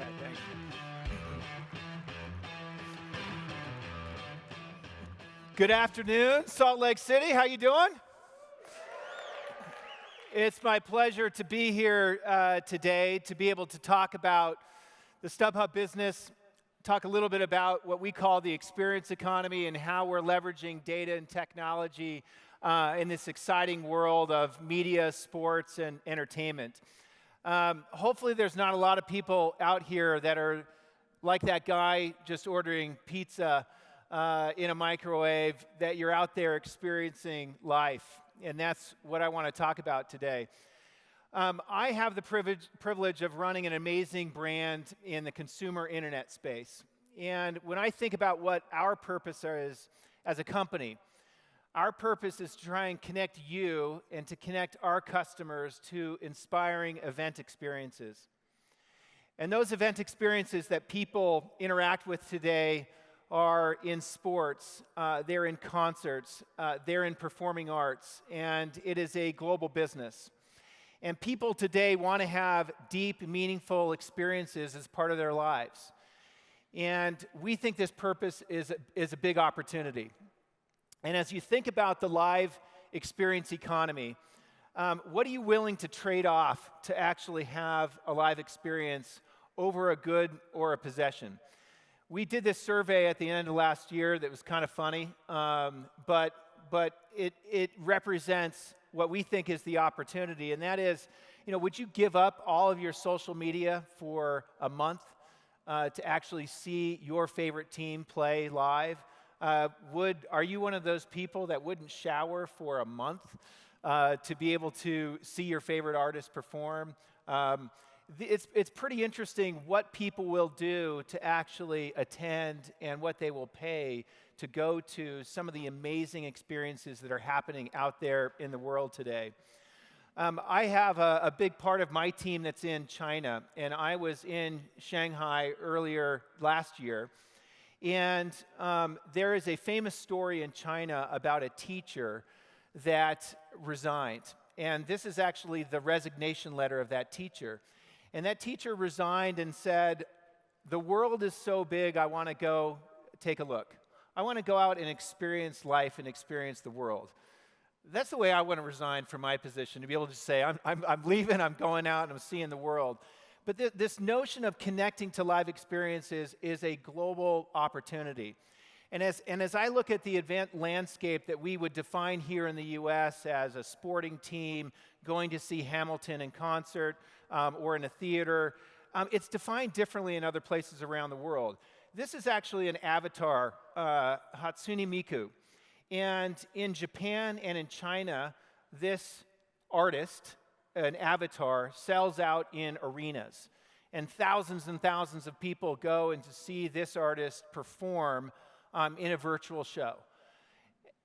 Okay, thanks. Good afternoon, Salt Lake City. How you doing? It's my pleasure to be here today to be able to talk about the StubHub business, talk a little bit about what we call the experience economy and how we're leveraging data and technology in this exciting world of media, sports, and entertainment. Hopefully there's not a lot of people out here that are like that guy just ordering pizza in a microwave, that you're out there experiencing life. And that's what I want to talk about today. I have the privilege of running an amazing brand in the consumer internet space. And when I think about what our purpose is as a company, our purpose is to try and connect you and to connect our customers to inspiring event experiences. And those event experiences that people interact with today are in sports, they're in concerts, they're in performing arts, and it is a global business. And people today want to have deep, meaningful experiences as part of their lives. And we think this purpose is a big opportunity. And as you think about the live experience economy, what are you willing to trade off to actually have a live experience over a good or a possession? We did this survey at the end of last year that was kind of funny, but it represents what we think is the opportunity, and that is, would you give up all of your social media for a month to actually see your favorite team play live? Are you one of those people that wouldn't shower for a month to be able to see your favorite artist perform? It's pretty interesting what people will do to actually attend and what they will pay to go to some of the amazing experiences that are happening out there in the world today. I have a big part of my team that's in China, and I was in Shanghai earlier last year. And there is a famous story in China about a teacher that resigned. And this is actually the resignation letter of that teacher. And that teacher resigned and said, "The world is so big, I want to go take a look. I want to go out and experience life and experience the world." That's the way I want to resign from my position, to be able to say, I'm leaving, I'm going out, and I'm seeing the world. But this notion of connecting to live experiences is a global opportunity. And as I look at the event landscape that we would define here in the U.S. as a sporting team going to see Hamilton in concert or in a theater, it's defined differently in other places around the world. This is actually an avatar, Hatsune Miku. And in Japan and in China, this artist, an avatar, sells out in arenas. And thousands of people go and to see this artist perform in a virtual show.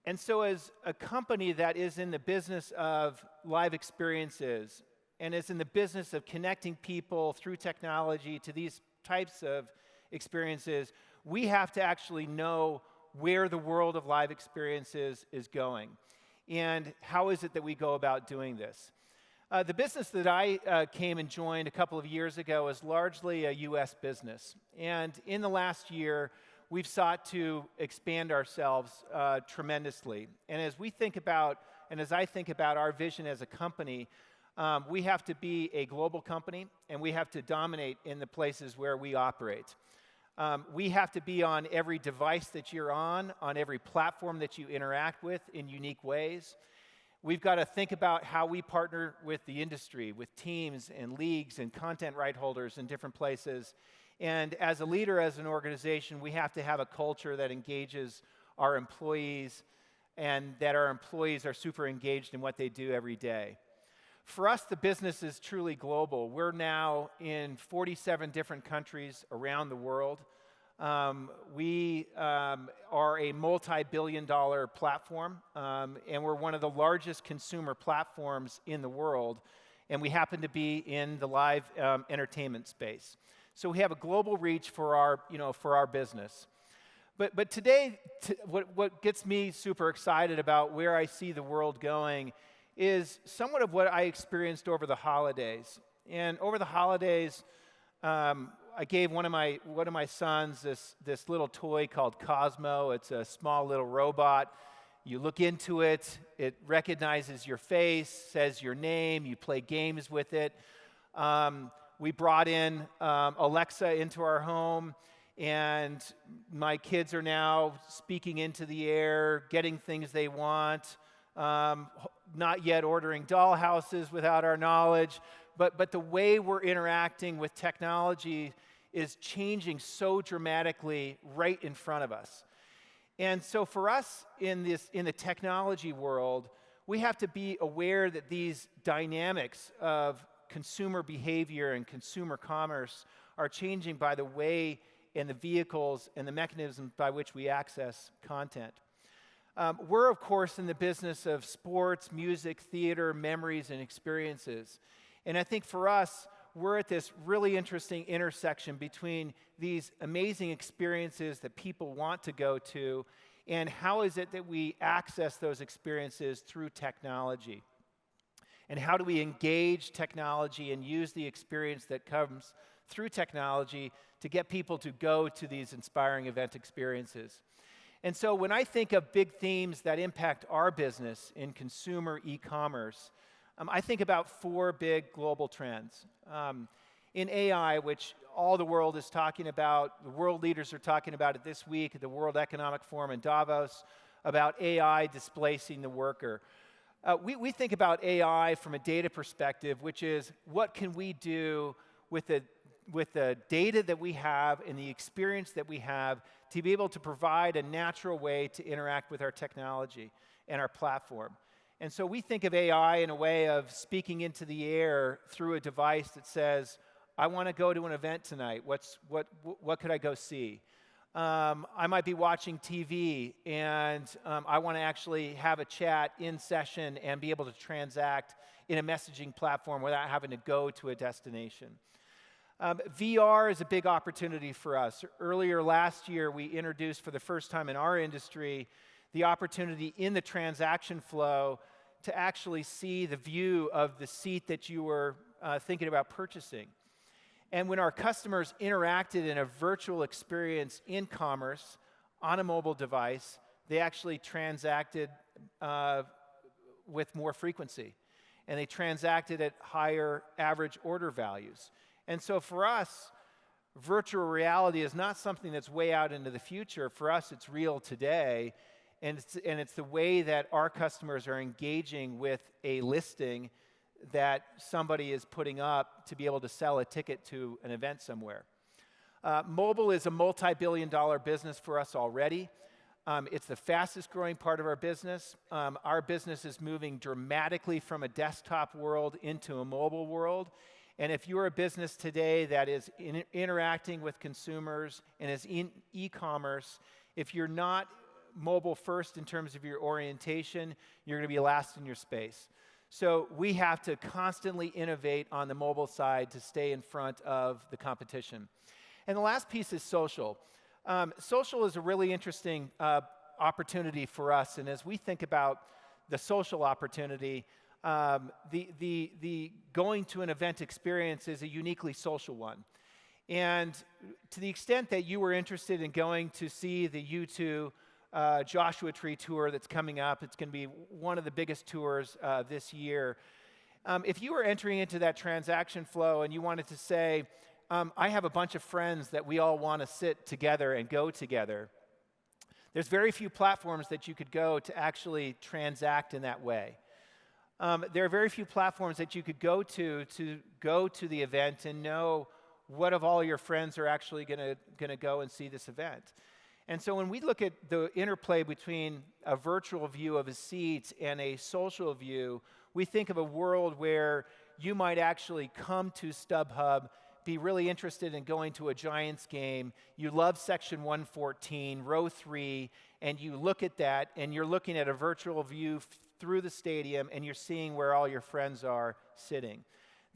And so as a company that is in the business of live experiences and is in the business of connecting people through technology to these types of experiences, we have to actually know where the world of live experiences is going. And how is it that we go about doing this? The business that I came and joined a couple of years ago is largely a U.S. business. And in the last year, we've sought to expand ourselves tremendously. And as we think about, and as I think about our vision as a company, we have to be a global company, and we have to dominate in the places where we operate. We have to be on every device that you're on every platform that you interact with in unique ways. We've got to think about how we partner with the industry, with teams and leagues and content right holders in different places. And as a leader, as an organization, we have to have a culture that engages our employees and that our employees are super engaged in what they do every day. For us, the business is truly global. We're now in 47 different countries around the world. We are a multi-billion-dollar platform, and we're one of the largest consumer platforms in the world, and we happen to be in the live entertainment space. So we have a global reach for our business. But today, what gets me super excited about where I see the world going is somewhat of what I experienced over the holidays. And over the holidays, I gave one of my sons this little toy called Cosmo. It's a small little robot. You look into it, it recognizes your face, says your name, you play games with it. We brought in Alexa into our home, and my kids are now speaking into the air, getting things they want, not yet ordering dollhouses without our knowledge, but the way we're interacting with technology is changing so dramatically right in front of us. And so for us in the technology world, we have to be aware that these dynamics of consumer behavior and consumer commerce are changing by the way and the vehicles and the mechanisms by which we access content. We're, of course, in the business of sports, music, theater, memories, and experiences. And I think for us, we're at this really interesting intersection between these amazing experiences that people want to go to, and how is it that we access those experiences through technology? And how do we engage technology and use the experience that comes through technology to get people to go to these inspiring event experiences? And so when I think of big themes that impact our business in consumer e-commerce, I think about 4 big global trends. In AI, which all the world is talking about, the world leaders are talking about it this week at the World Economic Forum in Davos, about AI displacing the worker. We think about AI from a data perspective, which is what can we do with the data that we have and the experience that we have to be able to provide a natural way to interact with our technology and our platform. And so we think of AI in a way of speaking into the air through a device that says, I want to go to an event tonight. What could I go see? I might be watching TV, and I want to actually have a chat in session and be able to transact in a messaging platform without having to go to a destination. VR is a big opportunity for us. Earlier last year, we introduced for the first time in our industry the opportunity in the transaction flow to actually see the view of the seat that you were thinking about purchasing. And when our customers interacted in a virtual experience in commerce on a mobile device, they actually transacted with more frequency. And they transacted at higher average order values. And so for us, virtual reality is not something that's way out into the future. For us, it's real today. And it's the way that our customers are engaging with a listing that somebody is putting up to be able to sell a ticket to an event somewhere. Mobile is a multi-billion-dollar business for us already. It's the fastest growing part of our business. Our business is moving dramatically from a desktop world into a mobile world. And if you're a business today that is interacting with consumers and is in e-commerce, if you're not mobile first in terms of your orientation, you're going to be last in your space. So we have to constantly innovate on the mobile side to stay in front of the competition. And the last piece is social. Social is a really interesting opportunity for us. And as we think about the social opportunity, the going to an event experience is a uniquely social one. And to the extent that you were interested in going to see the U2 Joshua Tree tour that's coming up, it's going to be one of the biggest tours this year. If you were entering into that transaction flow and you wanted to say, I have a bunch of friends that we all want to sit together and go together, there's very few platforms that you could go to actually transact in that way. There are very few platforms that you could go to the event and know what of all your friends are actually going to go and see this event. And so when we look at the interplay between a virtual view of a seat and a social view, we think of a world where you might actually come to StubHub, be really interested in going to a Giants game, you love section 114, row 3, and you look at that, and you're looking at a virtual view through the stadium, and you're seeing where all your friends are sitting.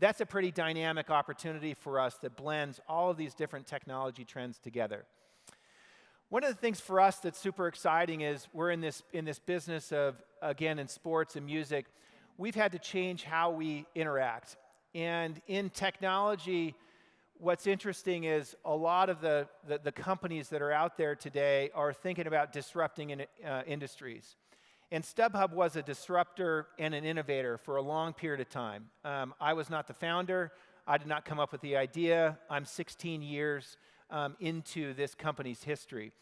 That's a pretty dynamic opportunity for us that blends all of these different technology trends together. One of the things for us that's super exciting is we're in this business of, again, in sports and music, we've had to change how we interact. And in technology, what's interesting is a lot of the companies that are out there today are thinking about disrupting industries. And StubHub was a disruptor and an innovator for a long period of time. I was not the founder. I did not come up with the idea. I'm 16 years into this company's history.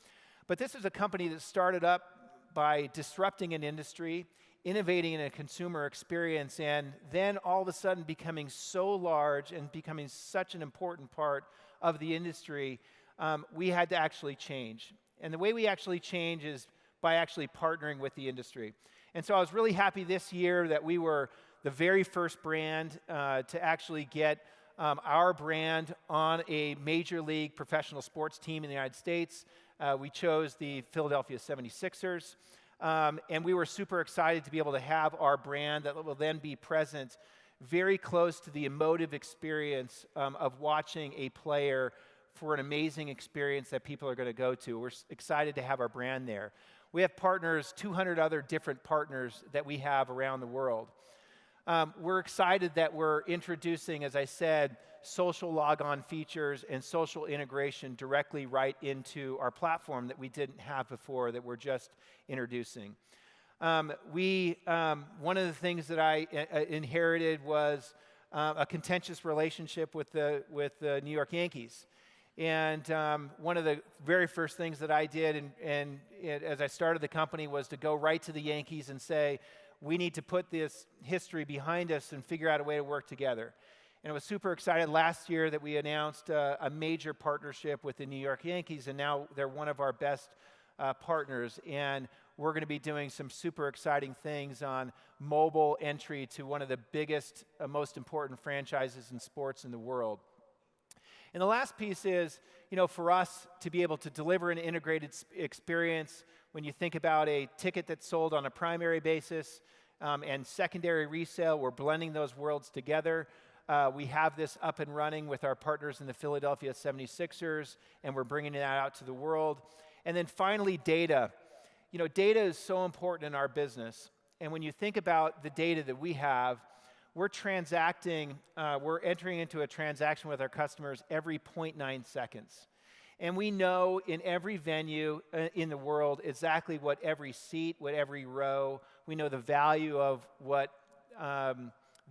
But this is a company that started up by disrupting an industry, innovating in a consumer experience, and then all of a sudden becoming so large and becoming such an important part of the industry, we had to actually change. And the way we actually change is by actually partnering with the industry. And so I was really happy this year that we were the very first brand to actually get our brand on a major league professional sports team in the United States. We chose the Philadelphia 76ers. And we were super excited to be able to have our brand that will then be present very close to the emotive experience of watching a player for an amazing experience that people are going to go to. We're excited to have our brand there. We have partners, 200 other different partners that we have around the world. We're excited that we're introducing, as I said, social logon features and social integration directly right into our platform that we didn't have before, that we're just introducing. One of the things that I inherited was a contentious relationship with the New York Yankees. And one of the very first things that I did, and as I started the company, was to go right to the Yankees and say, we need to put this history behind us and figure out a way to work together. And I was super excited last year that we announced a major partnership with the New York Yankees, and now they're one of our best partners. And we're going to be doing some super exciting things on mobile entry to one of the biggest, most important franchises in sports in the world. And the last piece is, for us to be able to deliver an integrated experience, when you think about a ticket that's sold on a primary basis and secondary resale, we're blending those worlds together. We have this up and running with our partners in the Philadelphia 76ers, and we're bringing it out to the world. And then finally, data. Data is so important in our business. And when you think about the data that we have, we're entering into a transaction with our customers every 0.9 seconds. And we know in every venue in the world exactly what every seat, what every row, we know the value of what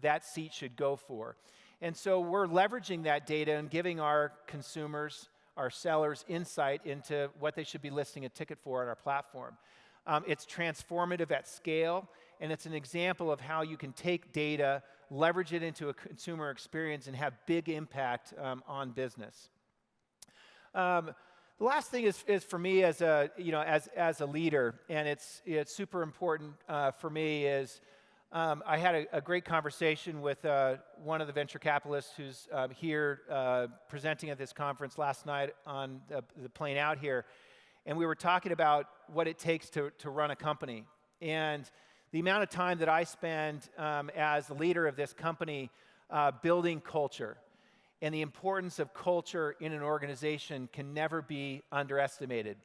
that seat should go for. And so we're leveraging that data and giving our consumers, our sellers, insight into what they should be listing a ticket for on our platform. It's transformative at scale, and it's an example of how you can take data, leverage it into a consumer experience, and have big impact on business. The last thing is for me as a leader, and it's super important for me is I had a great conversation with one of the venture capitalists who's here presenting at this conference last night on the plane out here, and we were talking about what it takes to run a company. And the amount of time that I spend as the leader of this company building culture, and the importance of culture in an organization can never be underestimated.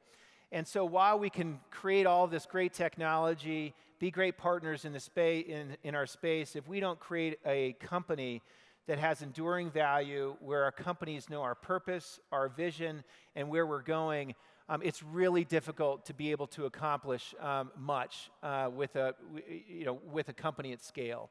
And so while we can create all this great technology, be great partners in the space, in our space, if we don't create a company that has enduring value, where our companies know our purpose, our vision, and where we're going, it's really difficult to be able to accomplish much with a company at scale.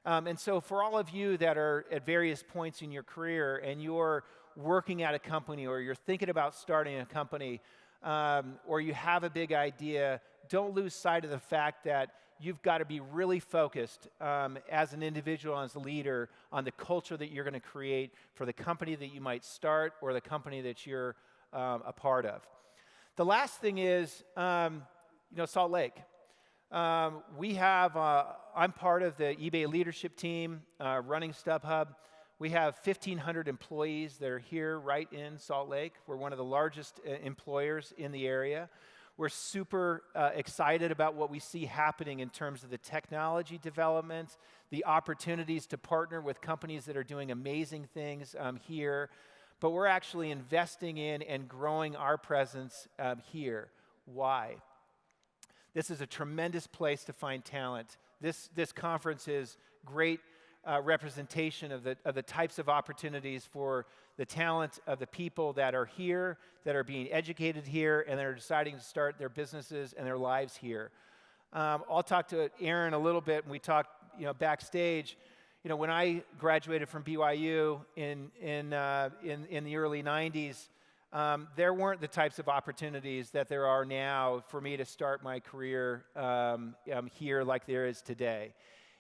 And so for all of you that are at various points in your career and you're working at a company, or you're thinking about starting a company, or you have a big idea, don't lose sight of the fact that you've got to be really focused as an individual, as a leader, on the culture that you're going to create for the company that you might start or the company that you're a part of. The last thing is, Salt Lake. I'm part of the eBay leadership team running StubHub. We have 1,500 employees that are here right in Salt Lake. We're one of the largest employers in the area. We're super excited about what we see happening in terms of the technology development, the opportunities to partner with companies that are doing amazing things here. But we're actually investing in and growing our presence here. Why? This is a tremendous place to find talent. This conference is great representation of the types of opportunities for the talent of the people that are here, that are being educated here, and that are deciding to start their businesses and their lives here. I'll talk to Aaron a little bit, and we talked, backstage. When I graduated from BYU in the early '90s, there weren't the types of opportunities that there are now for me to start my career here like there is today.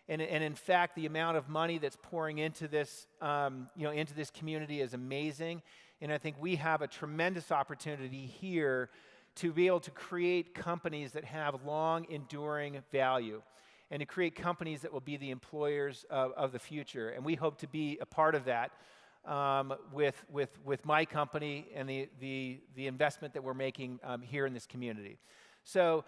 And in fact, the amount of money that's pouring into this, into this community is amazing. And I think we have a tremendous opportunity here to be able to create companies that have long, enduring value, and to create companies that will be the employers of the future. And we hope to be a part of that with my company and the investment that we're making here in this community. So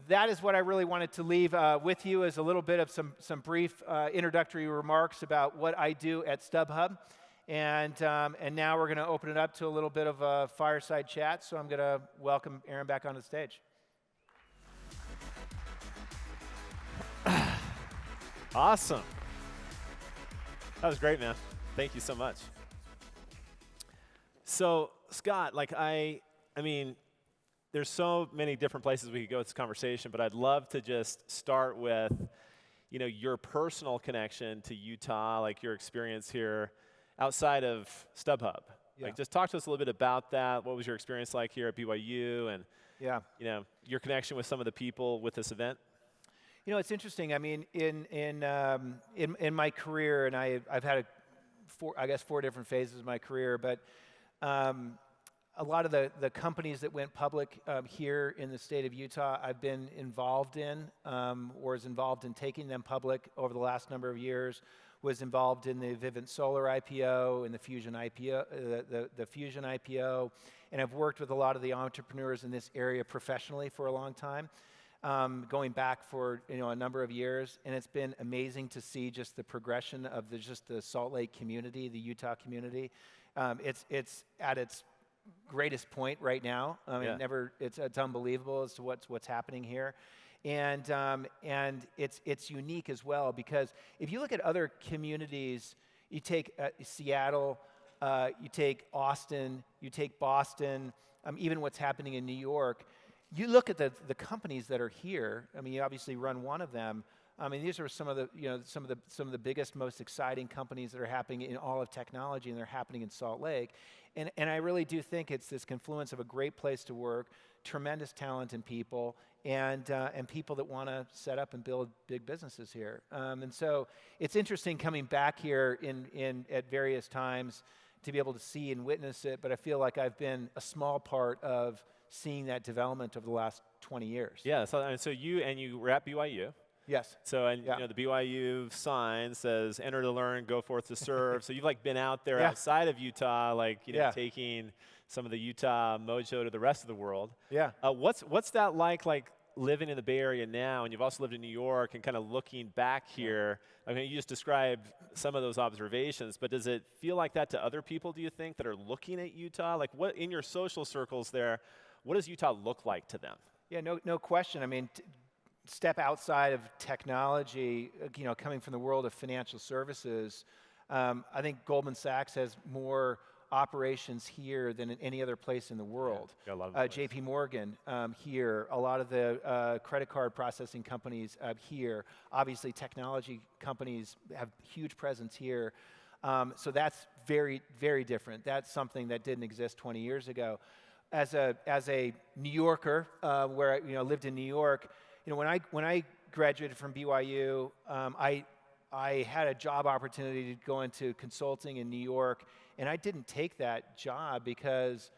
that is what I really wanted to leave with you, as a little bit of some brief introductory remarks about what I do at StubHub. And now we're going to open it up to a little bit of a fireside chat. So I'm going to welcome Aaron back onto the stage. Awesome. That was great, man. Thank you so much. So, Scott, I mean, there's so many different places we could go with this conversation, but I'd love to just start with, your personal connection to Utah, like your experience here outside of StubHub. Yeah. Just talk to us a little bit about that. What was your experience like here at BYU, and your connection with some of the people with this event? It's interesting. I mean, in my career, and I've had four different phases of my career, but a lot of the companies that went public here in the state of Utah, I've been involved in, or was involved in taking them public over the last number of years. Was involved in the Vivint Solar IPO and the Fusion IPO, the Fusion IPO, and I've worked with a lot of the entrepreneurs in this area professionally for a long time. Going back for a number of years, and it's been amazing to see just the progression of the Salt Lake community, the Utah community. It's at its greatest point right now. I mean, it's unbelievable as to what's happening here, and it's unique as well, because if you look at other communities, you take Seattle, you take Austin, you take Boston, even what's happening in New York. You look at the companies that are here. I mean, you obviously run one of them. I mean, these are some of the biggest, most exciting companies that are happening in all of technology, and they're happening in Salt Lake. And I really do think it's this confluence of a great place to work, tremendous talent in people, and people that want to set up and build big businesses here. And so it's interesting coming back here at various times to be able to see and witness it. But I feel like I've been a small part of seeing that development over the last 20 years. Yeah, so you were at BYU. Yes. So, the BYU sign says, enter to learn, go forth to serve. So you've been out there outside of Utah, taking some of the Utah mojo to the rest of the world. Yeah. What's that like living in the Bay Area now, and you've also lived in New York, and kind of looking back here? I mean, you just described some of those observations, but does it feel like that to other people, do you think, that are looking at Utah? What in your social circles there, what does Utah look like to them? Yeah, no question. I mean, step outside of technology, coming from the world of financial services, I think Goldman Sachs has more operations here than in any other place in the world. Yeah, a lot of JP Morgan here, a lot of the credit card processing companies here. Obviously, technology companies have huge presence here. So that's very, very different. That's something that didn't exist 20 years ago. As a New Yorker, where I lived in New York, when I graduated from BYU, I had a job opportunity to go into consulting in New York, and I didn't take that job because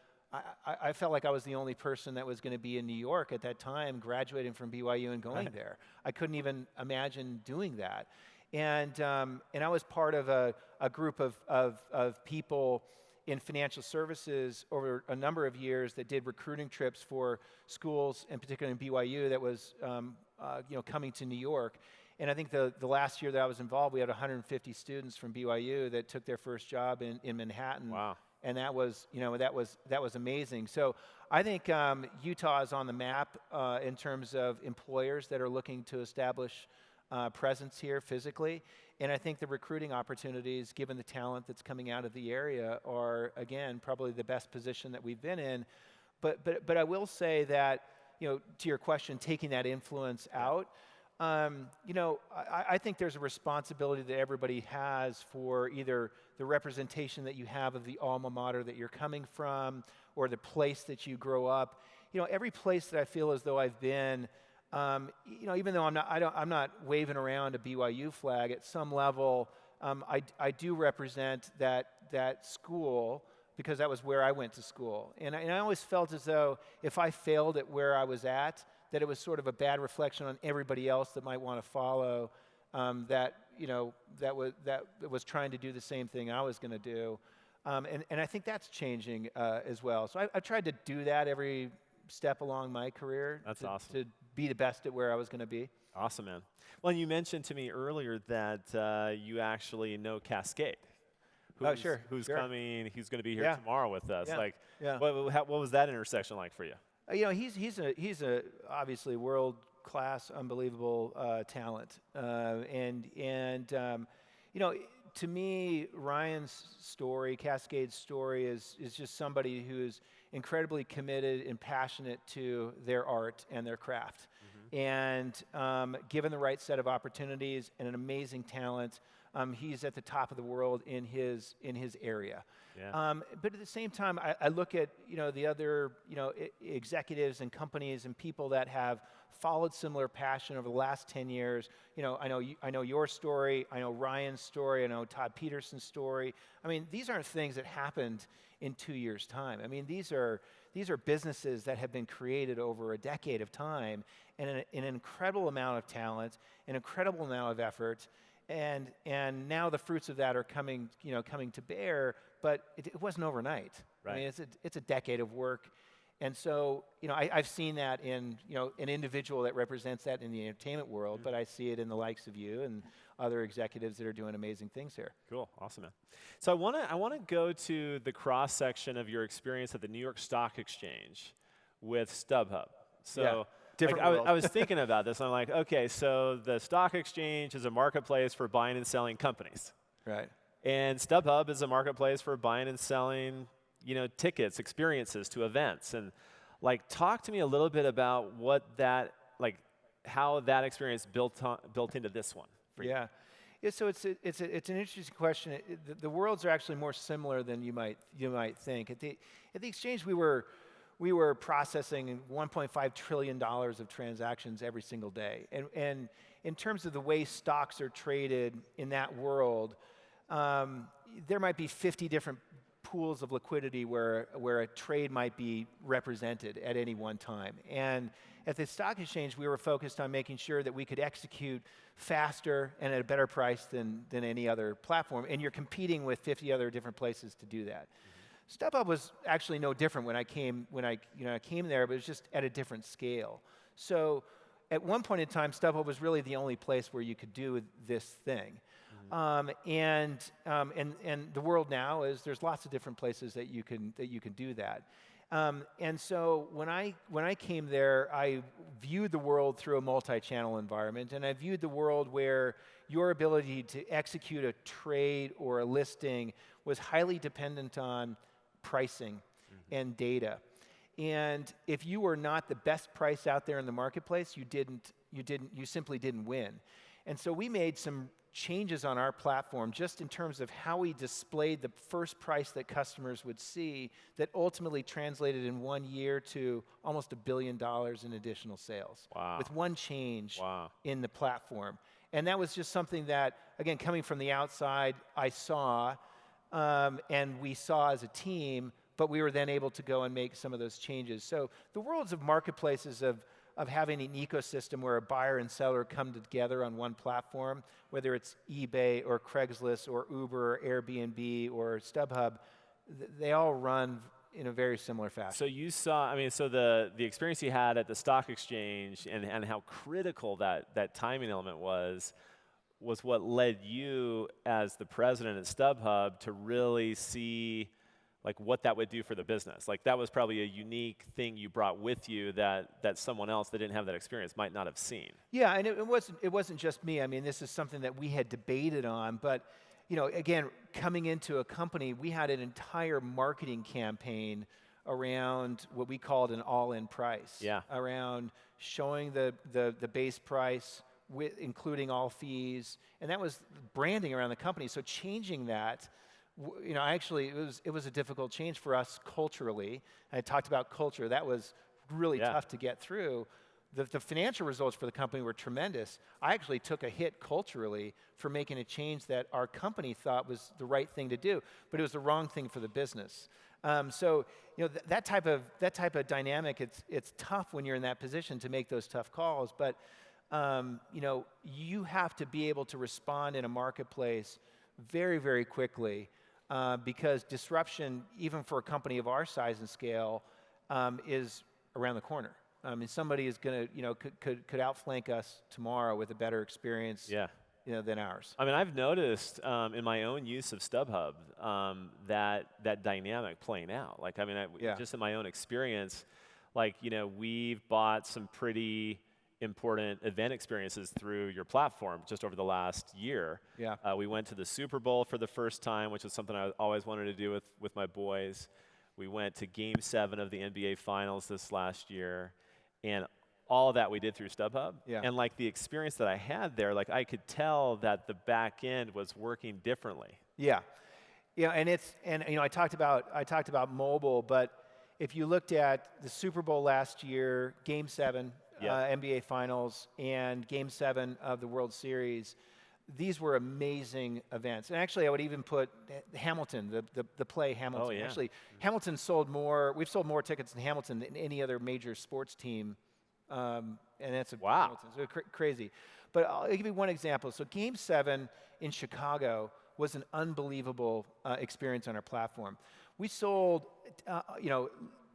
I felt like I was the only person that was going to be in New York at that time, graduating from BYU and going there. I couldn't even imagine doing that, and I was part of a group of people in financial services over a number of years that did recruiting trips for schools, and particularly in BYU, that was coming to New York. And I think the last year that I was involved, we had 150 students from BYU that took their first job in Manhattan. Wow. And that was amazing. So I think Utah is on the map in terms of employers that are looking to establish presence here physically. And I think the recruiting opportunities, given the talent that's coming out of the area, are, again, probably the best position that we've been in. But I will say that, to your question, taking that influence out, I think there's a responsibility that everybody has for either the representation that you have of the alma mater that you're coming from, or the place that you grow up. Every place that I feel as though I've been, even though I'm not waving around a BYU flag, at some level, I do represent that school, because that was where I went to school. And I always felt as though if I failed at where I was at, that it was sort of a bad reflection on everybody else that might want to follow, that was trying to do the same thing I was going to do. And I think that's changing as well. So I've tried to do that every step along my career. That's awesome. To be the best at where I was going to be. Awesome, man. Well, you mentioned to me earlier that you actually know Cascade. Sure. Who's sure. coming? He's going to be here tomorrow with us. Yeah. What was that intersection like for you? He's a obviously world-class, unbelievable talent, to me, Ryan's story, Cascade's story, is just somebody who's incredibly committed and passionate to their art and their craft, and given the right set of opportunities and an amazing talent, he's at the top of the world in his area. Yeah. But at the same time, I look at the other executives and companies and people that have followed similar passion over the last 10 years. I know your story. I know Ryan's story. I know Todd Peterson's story. I mean, these aren't things that happened in 2 years' time. I mean, these are businesses that have been created over a decade of time, and an incredible amount of talent, an incredible amount of effort. And now the fruits of that are coming to bear, but it wasn't overnight. Right. I mean, it's a decade of work, and so I've seen that in an individual that represents that in the entertainment world, but I see it in the likes of you and other executives that are doing amazing things here. Cool, awesome, man. So I want to go to the cross section of your experience at the New York Stock Exchange with StubHub. So. Yeah. I was thinking about this. I'm like, okay, so the stock exchange is a marketplace for buying and selling companies. Right. And StubHub is a marketplace for buying and selling, tickets, experiences to events. And talk to me a little bit about how that experience built into this one for you. Yeah, so it's an interesting question. The worlds are actually more similar than you might think. At the exchange, we were processing $1.5 trillion of transactions every single day. And in terms of the way stocks are traded in that world, there might be 50 different pools of liquidity where a trade might be represented at any one time. And at the stock exchange, we were focused on making sure that we could execute faster and at a better price than any other platform. And you're competing with 50 other different places to do that. StubHub was actually no different when I came there, but it was just at a different scale. So at one point in time, StubHub was really the only place where you could do this thing. And the world now is there's lots of different places that you can do that. And so when I came there, I viewed the world through a multi-channel environment, and I viewed the world where your ability to execute a trade or a listing was highly dependent on pricing and data. And if you were not the best price out there in the marketplace, you simply didn't win. And so we made some changes on our platform just in terms of how we displayed the first price that customers would see that ultimately translated in 1 year to almost $1 billion in additional sales. Wow. With one change in the platform. And that was just something that, again, coming from the outside, I saw, and we saw as a team, but we were then able to go and make some of those changes. So the worlds of marketplaces of having an ecosystem where a buyer and seller come together on one platform, whether it's eBay or Craigslist or Uber or Airbnb or StubHub, they all run in a very similar fashion. So you saw, so the experience you had at the stock exchange and how critical that timing element was what led you as the president at StubHub to really see like what that would do for the business. Like that was probably a unique thing you brought with you that someone else that didn't have that experience might not have seen. Yeah, and it wasn't just me. I mean, this is something that we had debated on, but again, coming into a company, we had an entire marketing campaign around what we called an all-in price. Yeah. Around showing the base price with including all fees, and that was branding around the company. So changing that, actually it was a difficult change for us culturally. I talked about culture. That was really tough to get through. The financial results for the company were tremendous. I actually took a hit culturally for making a change that our company thought was the right thing to do, but it was the wrong thing for the business. So that type of dynamic, it's tough when you're in that position to make those tough calls. But you have to be able to respond in a marketplace very, very quickly because disruption, even for a company of our size and scale, is around the corner. I mean, somebody is going to, could outflank us tomorrow with a better experience than ours. I mean, I've noticed in my own use of StubHub that dynamic playing out. Like, I mean, just in my own experience, like, we've bought some pretty important event experiences through your platform just over the last year. Yeah. We went to the Super Bowl for the first time, which is something I always wanted to do with my boys. We went to Game 7 of the NBA Finals this last year. And all of that we did through StubHub. Yeah. And like the experience that I had there, like I could tell that the back end was working differently. Yeah. Yeah, and I talked about mobile, but if you looked at the Super Bowl last year, Game 7, NBA Finals, and Game 7 of the World Series, these were amazing events. And actually, I would even put Hamilton, the play Hamilton. Oh, yeah. Actually, Hamilton we've sold more tickets in Hamilton than any other major sports team. And that's wow. Hamilton, so crazy. But I'll give you one example. So Game 7 in Chicago was an unbelievable experience on our platform. We sold,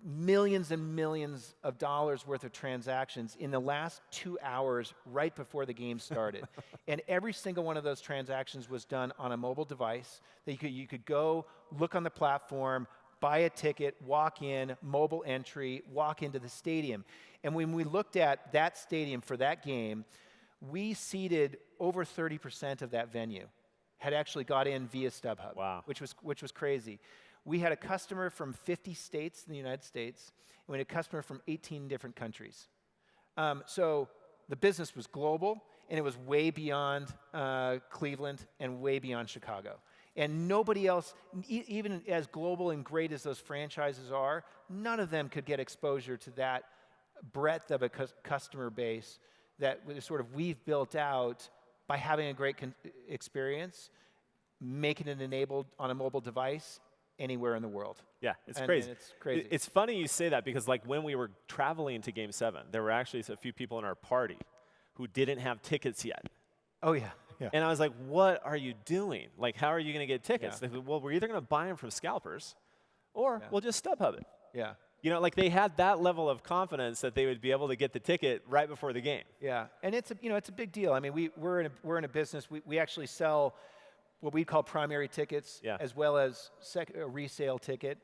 millions and millions of dollars worth of transactions in the last 2 hours right before the game started. And every single one of those transactions was done on a mobile device that you could go look on the platform, buy a ticket, walk in, mobile entry, walk into the stadium. And when we looked at that stadium for that game, we seated over 30% of that venue had actually got in via StubHub, wow. which was crazy. We had a customer from 50 states in the United States, and we had a customer from 18 different countries. So the business was global, and it was way beyond Cleveland and way beyond Chicago. And nobody else, even as global and great as those franchises are, none of them could get exposure to that breadth of a customer base that we've built out by having a great experience, making it enabled on a mobile device, anywhere in the world. Yeah, it's crazy. And it's crazy. It's funny you say that because like when we were traveling to Game 7, there were actually a few people in our party who didn't have tickets yet. Oh, yeah. Yeah. And I was like, what are you doing? Like, how are you going to get tickets? Yeah. They said, well, we're either going to buy them from scalpers or we'll just StubHub it. Yeah. Like they had that level of confidence that they would be able to get the ticket right before the game. Yeah, and it's a big deal. I mean, we're in a business, we actually sell what we call primary tickets as well as a resale ticket.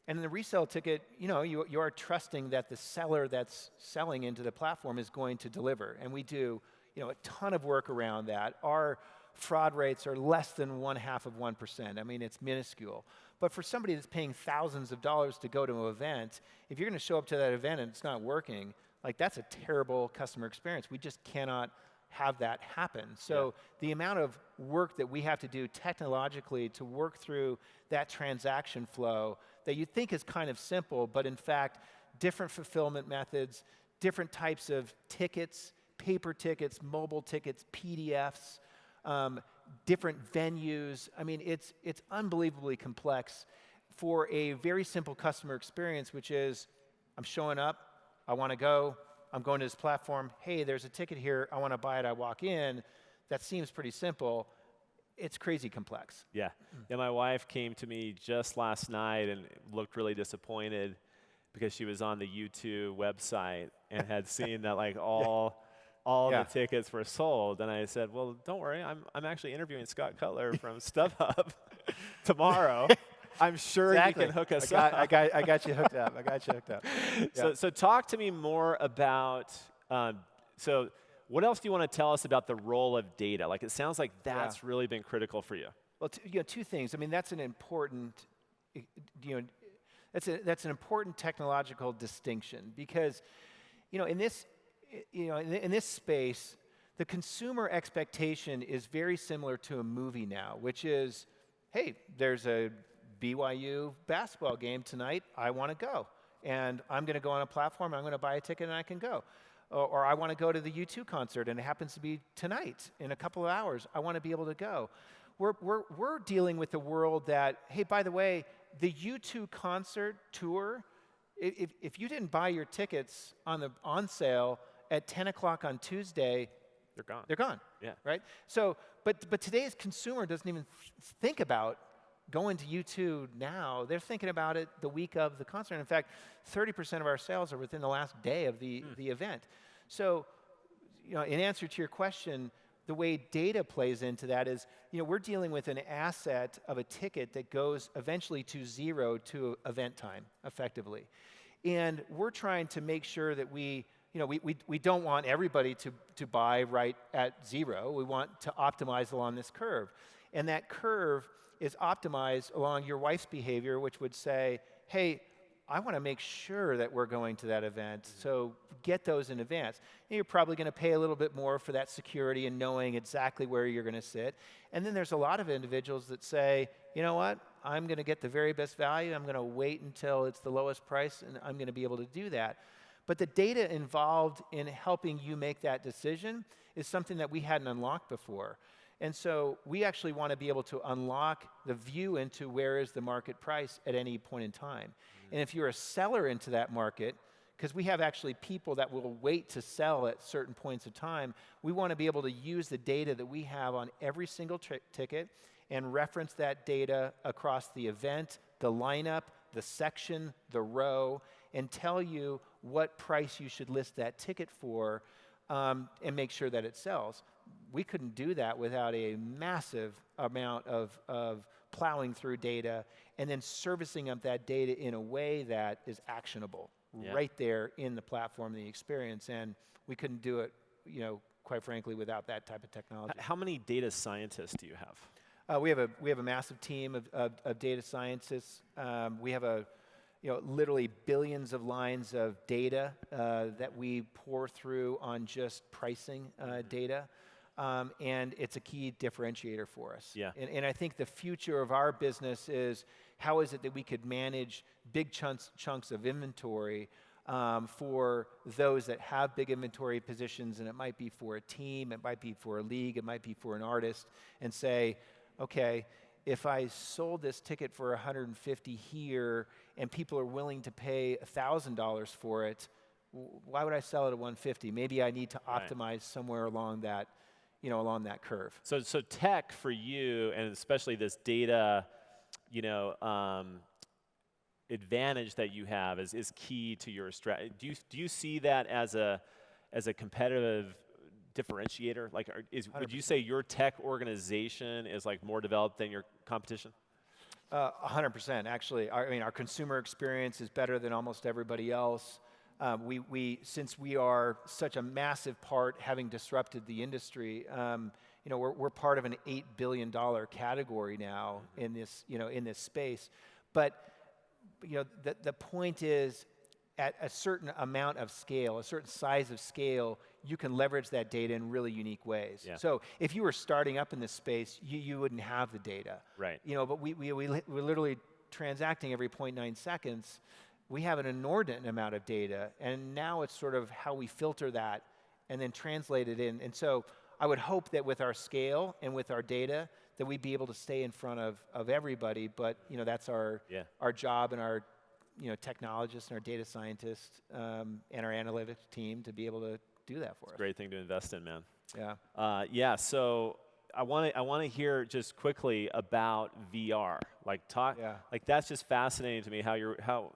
And in the resale ticket, you are trusting that the seller that's selling into the platform is going to deliver. And we do, a ton of work around that. Our fraud rates are less than 0.5%. I mean, it's minuscule. But for somebody that's paying thousands of dollars to go to an event, if you're going to show up to that event and it's not working, like that's a terrible customer experience. We just cannot have that happen. So the amount of work that we have to do technologically to work through that transaction flow that you think is kind of simple, but in fact, different fulfillment methods, different types of tickets, paper tickets, mobile tickets, PDFs, different venues. I mean, it's unbelievably complex for a very simple customer experience, which is, I'm showing up, I want to go, I'm going to this platform, hey, there's a ticket here, I want to buy it, I walk in. That seems pretty simple. It's crazy complex. Yeah. Yeah, my wife came to me just last night and looked really disappointed because she was on the U2 website and had seen that like all the tickets were sold. And I said, well, don't worry, I'm actually interviewing Scott Cutler from StubHub tomorrow. I'm sure Exactly. you can hook us I up. got you hooked up. I got you hooked up. Yeah. So talk to me more about, so what else do you want to tell us about the role of data? Like, it sounds like that's really been critical for you. Well, two things. I mean, that's an important, that's an important technological distinction because, in this, in this space, the consumer expectation is very similar to a movie now, which is, hey, there's a BYU basketball game tonight. I want to go, and I'm going to go on a platform. I'm going to buy a ticket, and I can go. Or I want to go to the U2 concert, and it happens to be tonight in a couple of hours. I want to be able to go. We're dealing with the world that, hey, by the way, the U2 concert tour, if you didn't buy your tickets on sale at 10 o'clock on Tuesday, they're gone. They're gone. Yeah. Right? So, but today's consumer doesn't even think about going to U2 now. They're thinking about it the week of the concert. In fact, 30% of our sales are within the last day of the event. So, in answer to your question, the way data plays into that is, we're dealing with an asset of a ticket that goes eventually to zero to event time, effectively. And we're trying to make sure that we don't want everybody to buy right at zero. We want to optimize along this curve. And that curve is optimized along your wife's behavior, which would say, hey, I want to make sure that we're going to that event, so get those in advance. And you're probably going to pay a little bit more for that security and knowing exactly where you're going to sit. And then there's a lot of individuals that say, you know what, I'm going to get the very best value. I'm going to wait until it's the lowest price, and I'm going to be able to do that. But the data involved in helping you make that decision is something that we hadn't unlocked before. And so we actually want to be able to unlock the view into where is the market price at any point in time. And if you're a seller into that market, because we have actually people that will wait to sell at certain points of time, we want to be able to use the data that we have on every single ticket and reference that data across the event, the lineup, the section, the row, and tell you what price you should list that ticket for and make sure that it sells. We couldn't do that without a massive amount of plowing through data and then servicing up that data in a way that is actionable right there in the platform, the experience. And we couldn't do it, quite frankly, without that type of technology. How many data scientists do you have? We have a massive team of data scientists. We have literally billions of lines of data that we pour through on just pricing data. And it's a key differentiator for us. Yeah. And I think the future of our business is how is it that we could manage big chunks of inventory for those that have big inventory positions, and it might be for a team, it might be for a league, it might be for an artist, and say, okay, if I sold this ticket for 150 here and people are willing to pay $1,000 for it, why would I sell it at 150? Maybe I need to optimize somewhere along that, along that curve. So tech for you, and especially this data, advantage that you have is key to your strategy. Do you see that as a competitive differentiator? Like, would you say your tech organization is like more developed than your competition? 100%, actually. Our consumer experience is better than almost everybody else. Since we are such a massive part, having disrupted the industry, we're part of an $8 billion category now in this space. But the point is, at a certain amount of scale, a certain size of scale, you can leverage that data in really unique ways. Yeah. So if you were starting up in this space, you wouldn't have the data. Right. But we're literally transacting every 0.9 seconds. We have an inordinate amount of data, and now it's sort of how we filter that and then translate it in. And so I would hope that with our scale and with our data, that we'd be able to stay in front of everybody. But that's our job, and our technologists and our data scientists and our analytics team to be able to do that for us. Great thing to invest in, man. Yeah. So I want to hear just quickly about VR. Like that's just fascinating to me. How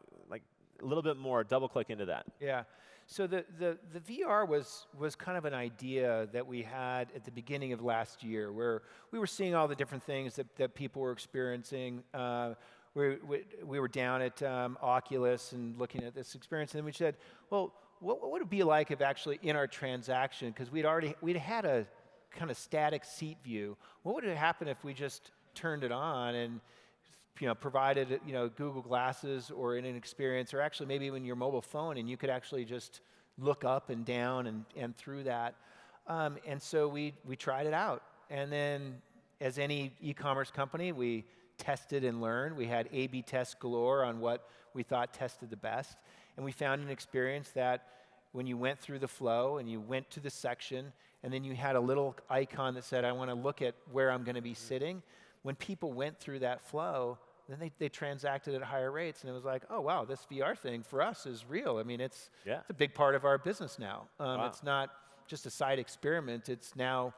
a little bit more. Double click into that. Yeah. So the VR was kind of an idea that we had at the beginning of last year, where we were seeing all the different things that people were experiencing. We're we were down at Oculus and looking at this experience, and then we said, well, what would it be like if actually in our transaction, because we'd had a kind of static seat view, what would it happen if we just turned it on and provided Google Glasses or in an experience, or actually maybe even your mobile phone, and you could actually just look up and down and through that. And so we tried it out. And then as any e-commerce company, we tested and learned. We had A/B tests galore on what we thought tested the best. And we found an experience that when you went through the flow and you went to the section, and then you had a little icon that said, I want to look at where I'm going to be sitting. When people went through that flow, then they transacted at higher rates, and it was like, oh, wow, this VR thing for us is real. I mean, it's a big part of our business now. Wow. It's not just a side experiment. It's now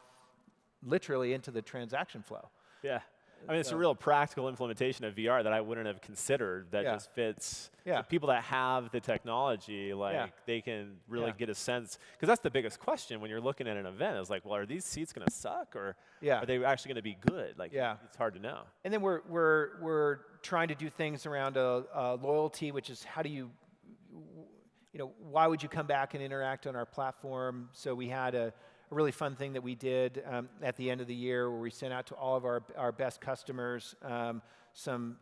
literally into the transaction flow. Yeah. I mean, it's a real practical implementation of VR that I wouldn't have considered that just fits. So people that have the technology, they can really get a sense. Because that's the biggest question when you're looking at an event is like, well, are these seats going to suck or are they actually going to be good? Like, it's hard to know. And then we're trying to do things around loyalty, which is how do you why would you come back and interact on our platform? So we had a really fun thing that we did at the end of the year where we sent out to all of our best customers some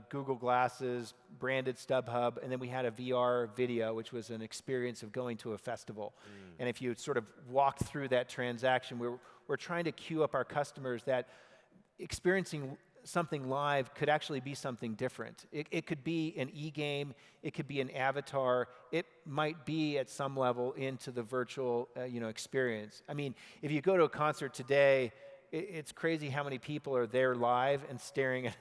Google Glasses, branded StubHub, and then we had a VR video, which was an experience of going to a festival. And if you sort of walked through that transaction, we're trying to cue up our customers that experiencing something live could actually be something different. It could be an e-game, it could be an avatar, it might be at some level into the virtual experience. I mean, if you go to a concert today, it's crazy how many people are there live and staring at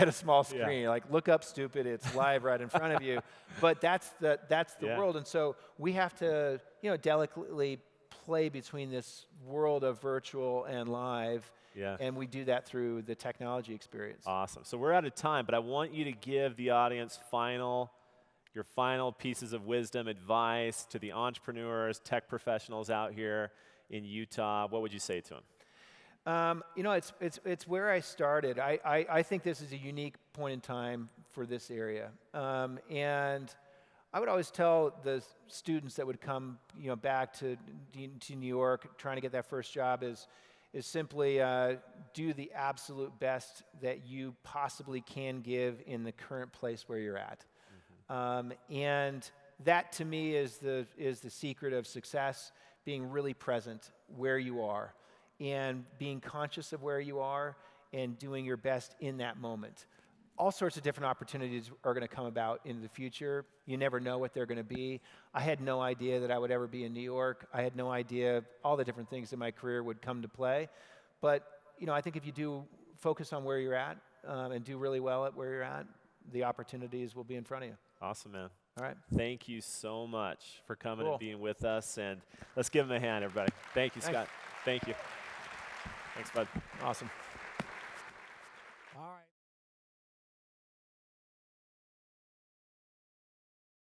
a small screen. Like, look up, stupid, it's live right in front of you. But that's the world, and so we have to delicately play between this world of virtual and live. And we do that through the technology experience. Awesome. So we're out of time, but I want you to give the audience your final pieces of wisdom, advice to the entrepreneurs, tech professionals out here in Utah. What would you say to them? It's where I started. I think this is a unique point in time for this area. And I would always tell the students that would come back to New York trying to get that first job is simply do the absolute best that you possibly can give in the current place where you're at. And that, to me, is the secret of success, being really present where you are and being conscious of where you are and doing your best in that moment. All sorts of different opportunities are going to come about in the future. You never know what they're going to be. I had no idea that I would ever be in New York. I had no idea all the different things in my career would come to play. But I think if you do focus on where you're at and do really well at where you're at, the opportunities will be in front of you. Awesome, man. All right. Thank you so much for coming and being with us. And let's give him a hand, everybody. Thank you, Scott. Thank you. Thanks, bud. Awesome. All right.